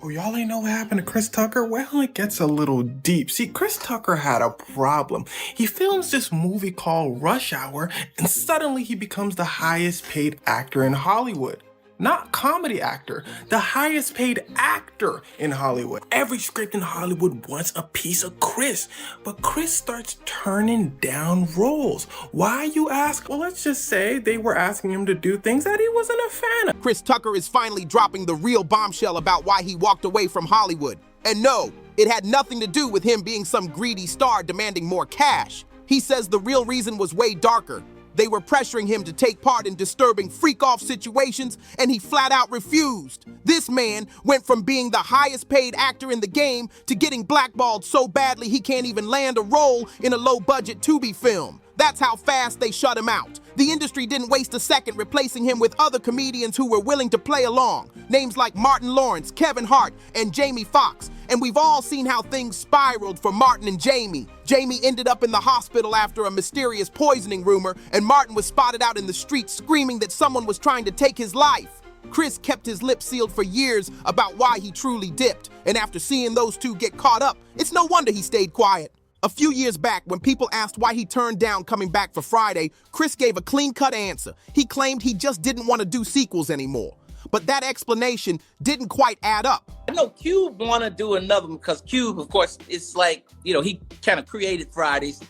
Oh, y'all ain't know what happened to Chris Tucker? Well, it gets a little deep. See, Chris Tucker had a problem. He films this movie called Rush Hour, and suddenly he becomes the highest paid actor in Hollywood. Not comedy actor, the highest paid actor in Hollywood. Every script in Hollywood wants a piece of Chris, but Chris starts turning down roles. Why, you ask? Well, let's just say they were asking him to do things that he wasn't a fan of. Chris Tucker is finally dropping the real bombshell about why he walked away from Hollywood. And no, it had nothing to do with him being some greedy star demanding more cash. He says the real reason was way darker. They were pressuring him to take part in disturbing freak-off situations, and he flat out refused. This man went from being the highest paid actor in the game to getting blackballed so badly he can't even land a role in a low-budget Tubi film. That's how fast they shut him out. The industry didn't waste a second replacing him with other comedians who were willing to play along. Names like Martin Lawrence, Kevin Hart, and Jamie Foxx. And we've all seen how things spiraled for Martin and Jamie. Jamie ended up in the hospital after a mysterious poisoning rumor, and Martin was spotted out in the street screaming that someone was trying to take his life. Chris kept his lips sealed for years about why he truly dipped, and after seeing those two get caught up, it's no wonder he stayed quiet. A few years back, when people asked why he turned down coming back for Friday, Chris gave a clean-cut answer. He claimed he just didn't want to do sequels anymore. But that explanation didn't quite add up. I know Cube want to do another one because Cube, of course, it's like, you know, he kind of created Fridays,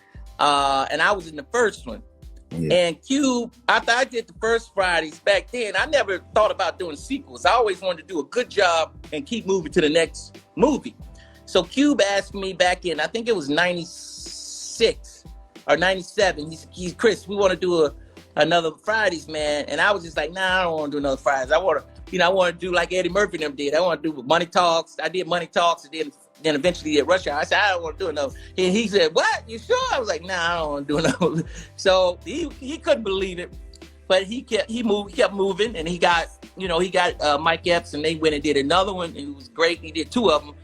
and I was in the first one. Yeah. And Cube, after I did the first Fridays back then, I never thought about doing sequels. I always wanted to do a good job and keep moving to the next movie. So Cube asked me back in, I think it was 96 or 97. He's Chris, we want to do another Fridays, man. And I was just like, nah, I don't want to do another Fridays. I want to do like Eddie Murphy and them did. I want to do Money Talks. I did Money Talks and then eventually did Rush Hour. I said, I don't want to do another. And he said, what? You sure? I was like, nah, I don't want to do another. So he couldn't believe it, but he kept moving, and he got Mike Epps, and they went and did another one, and it was great. He did two of them.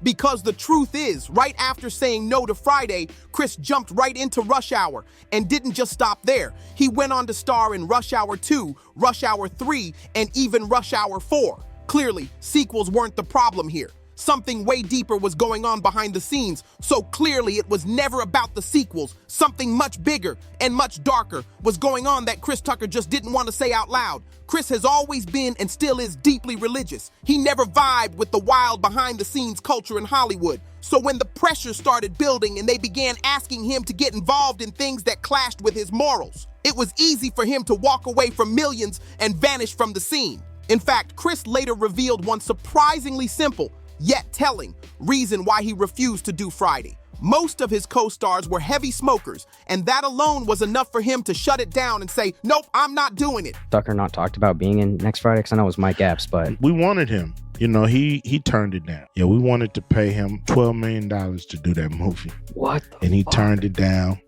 Because the truth is, right after saying no to Friday, Chris jumped right into Rush Hour and didn't just stop there. He went on to star in Rush Hour 2, Rush Hour 3, and even Rush Hour 4. Clearly, sequels weren't the problem here. Something way deeper was going on behind the scenes, so clearly it was never about the sequels. Something much bigger and much darker was going on that Chris Tucker just didn't want to say out loud. Chris has always been and still is deeply religious. He never vibed with the wild behind-the-scenes culture in Hollywood. So when the pressure started building and they began asking him to get involved in things that clashed with his morals, it was easy for him to walk away from millions and vanish from the scene. In fact, Chris later revealed one surprisingly simple, yet telling, reason why he refused to do Friday. Most of his co-stars were heavy smokers, and that alone was enough for him to shut it down and say, nope, I'm not doing it. Tucker not talked about being in next Friday, because I know it was Mike Epps, but... We wanted him. You know, he turned it down. Yeah, we wanted to pay him $12 million to do that movie. What the And he fuck? turned it down.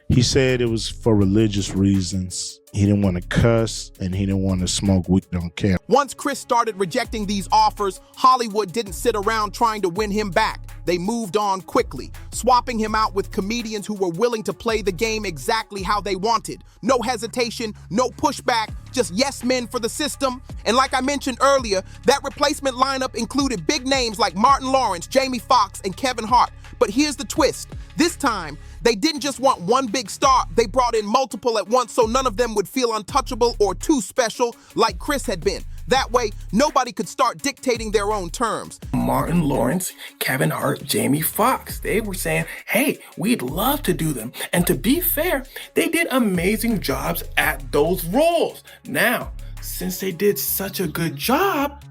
He said it was for religious reasons. He didn't want to cuss, and he didn't want to smoke weed on camera. Once Chris started rejecting these offers, Hollywood didn't sit around trying to win him back. They moved on quickly, swapping him out with comedians who were willing to play the game exactly how they wanted. No hesitation, no pushback, just yes men for the system. And like I mentioned earlier, that replacement lineup included big names like Martin Lawrence, Jamie Foxx, and Kevin Hart. But here's the twist. This time, they didn't just want one big star, they brought in multiple at once so none of them would feel untouchable or too special like Chris had been. That way, nobody could start dictating their own terms. Martin Lawrence, Kevin Hart, Jamie Foxx, they were saying, hey, we'd love to do them. And to be fair, they did amazing jobs at those roles. Now, since they did such a good job,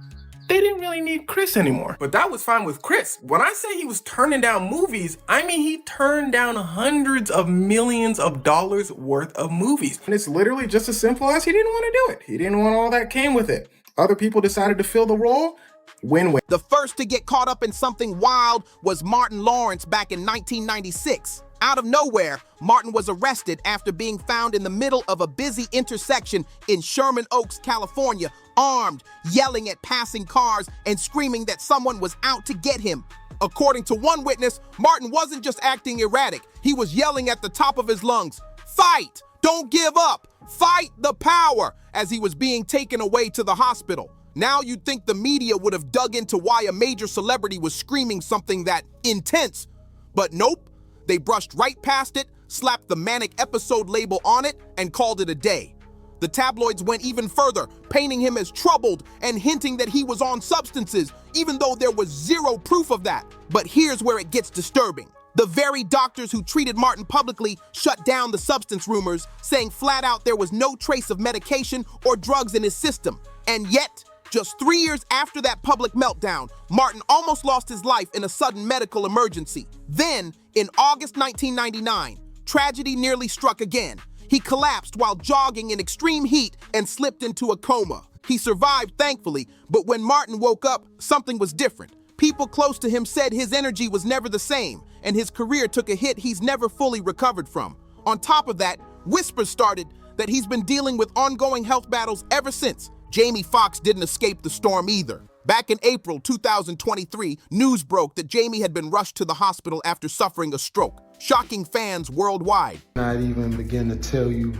they didn't really need Chris anymore. But that was fine with Chris. When I say he was turning down movies, I mean he turned down hundreds of millions of dollars worth of movies. And it's literally just as simple as he didn't want to do it. He didn't want all that came with it. Other people decided to fill the role. Win-win. The first to get caught up in something wild was Martin Lawrence back in 1996. Out of nowhere, Martin was arrested after being found in the middle of a busy intersection in Sherman Oaks, California, armed, yelling at passing cars and screaming that someone was out to get him. According to one witness, Martin wasn't just acting erratic. He was yelling at the top of his lungs, "Fight! Don't give up! Fight the power!" as he was being taken away to the hospital. Now you'd think the media would have dug into why a major celebrity was screaming something that intense. But nope, they brushed right past it, slapped the manic episode label on it, and called it a day. The tabloids went even further, painting him as troubled and hinting that he was on substances, even though there was zero proof of that. But here's where it gets disturbing. The very doctors who treated Martin publicly shut down the substance rumors, saying flat out there was no trace of medication or drugs in his system. And yet, just 3 years after that public meltdown, Martin almost lost his life in a sudden medical emergency. Then, in August 1999, tragedy nearly struck again. He collapsed while jogging in extreme heat and slipped into a coma. He survived, thankfully, but when Martin woke up, something was different. People close to him said his energy was never the same, and his career took a hit he's never fully recovered from. On top of that, whispers started that he's been dealing with ongoing health battles ever since. Jamie Foxx didn't escape the storm either. Back in April 2023, news broke that Jamie had been rushed to the hospital after suffering a stroke, shocking fans worldwide. Not even begin to tell you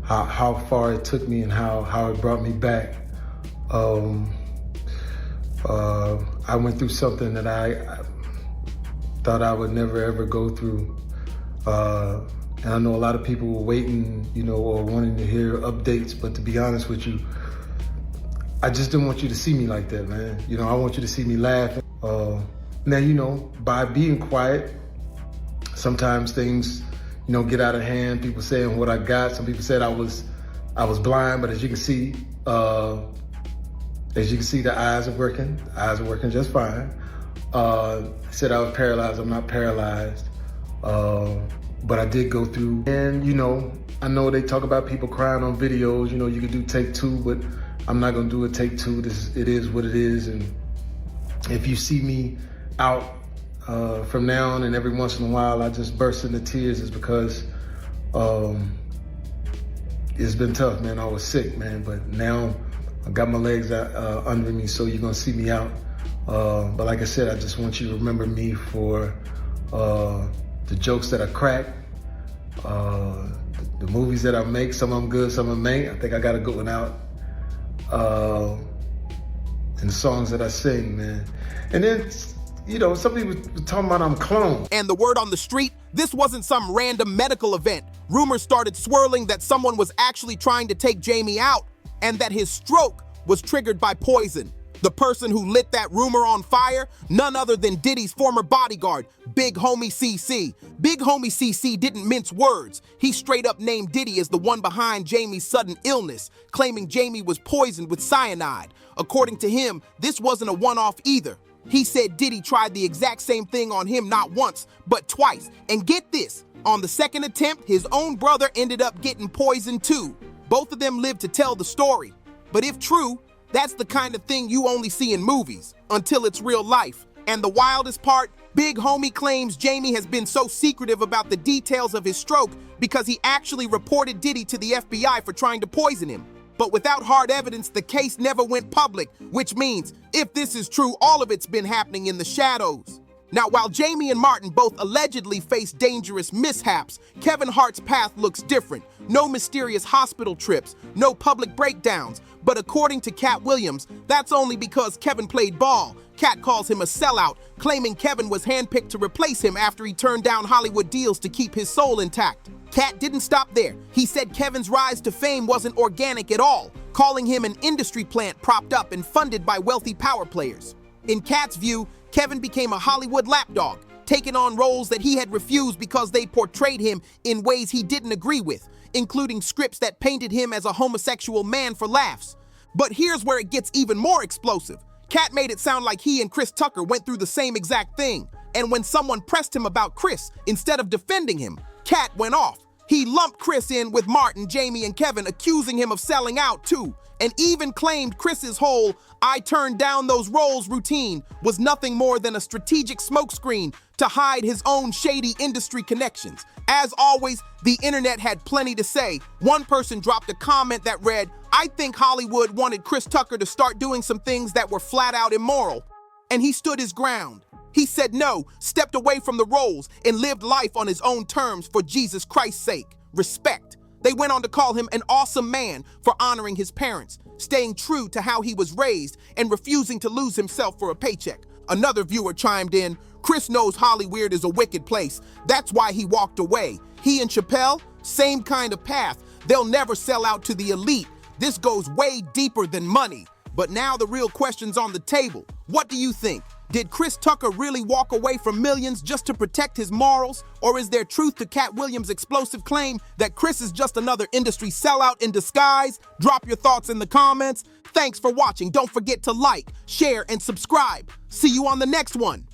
how far it took me and how it brought me back. I went through something that I thought I would never ever go through. And I know a lot of people were waiting, or wanting to hear updates, but to be honest with you, I just didn't want you to see me like that, man. I want you to see me laughing. Now, by being quiet, sometimes things, get out of hand. People saying what I got. Some people said I was blind, but as you can see, the eyes are working. The eyes are working just fine. Said I was paralyzed. I'm not paralyzed. But I did go through, and I know they talk about people crying on videos. You can do take two, but I'm not gonna do a take two. It is what it is. And if you see me out from now on and every once in a while I just burst into tears, is because it's been tough, man. I was sick, man, but now I got my legs under me, so you're gonna see me out. But like I said, I just want you to remember me for the jokes that I crack, the movies that I make. Some of them good, some of them ain't. I think I got a good one out. And the songs that I sing, man. And then, some people were talking about I'm cloned. And the word on the street, this wasn't some random medical event. Rumors started swirling that someone was actually trying to take Jamie out, and that his stroke was triggered by poison. The person who lit that rumor on fire, none other than Diddy's former bodyguard, Big Homie CC. Big Homie CC didn't mince words. He straight up named Diddy as the one behind Jamie's sudden illness, claiming Jamie was poisoned with cyanide. According to him, this wasn't a one-off either. He said Diddy tried the exact same thing on him not once, but twice. And get this, on the second attempt, his own brother ended up getting poisoned too. Both of them lived to tell the story. But if true, that's the kind of thing you only see in movies, until it's real life. And the wildest part, Big Homie claims Jamie has been so secretive about the details of his stroke because he actually reported Diddy to the FBI for trying to poison him. But without hard evidence, the case never went public, which means, if this is true, all of it's been happening in the shadows. Now, while Jamie and Martin both allegedly face dangerous mishaps, Kevin Hart's path looks different. No mysterious hospital trips, no public breakdowns. But according to Cat Williams, that's only because Kevin played ball. Cat calls him a sellout, claiming Kevin was handpicked to replace him after he turned down Hollywood deals to keep his soul intact. Cat didn't stop there. He said Kevin's rise to fame wasn't organic at all, calling him an industry plant propped up and funded by wealthy power players. In Cat's view, Kevin became a Hollywood lapdog, taking on roles that he had refused because they portrayed him in ways he didn't agree with, including scripts that painted him as a homosexual man for laughs. But here's where it gets even more explosive. Cat made it sound like he and Chris Tucker went through the same exact thing. And when someone pressed him about Chris, instead of defending him, Cat went off. He lumped Chris in with Martin, Jamie, and Kevin, accusing him of selling out too, and even claimed Chris's whole "I turned down those roles" routine was nothing more than a strategic smokescreen to hide his own shady industry connections. As always, the internet had plenty to say. One person dropped a comment that read, "I think Hollywood wanted Chris Tucker to start doing some things that were flat out immoral." And he stood his ground. He said no, stepped away from the roles, and lived life on his own terms for Jesus Christ's sake. Respect. They went on to call him an awesome man for honoring his parents, staying true to how he was raised, and refusing to lose himself for a paycheck. Another viewer chimed in, Chris knows Hollywood is a wicked place. That's why he walked away. He and Chappelle, same kind of path. They'll never sell out to the elite. This goes way deeper than money. But now the real question's on the table. What do you think? Did Chris Tucker really walk away from millions just to protect his morals? Or is there truth to Cat Williams' explosive claim that Chris is just another industry sellout in disguise? Drop your thoughts in the comments. Thanks for watching. Don't forget to like, share, and subscribe. See you on the next one.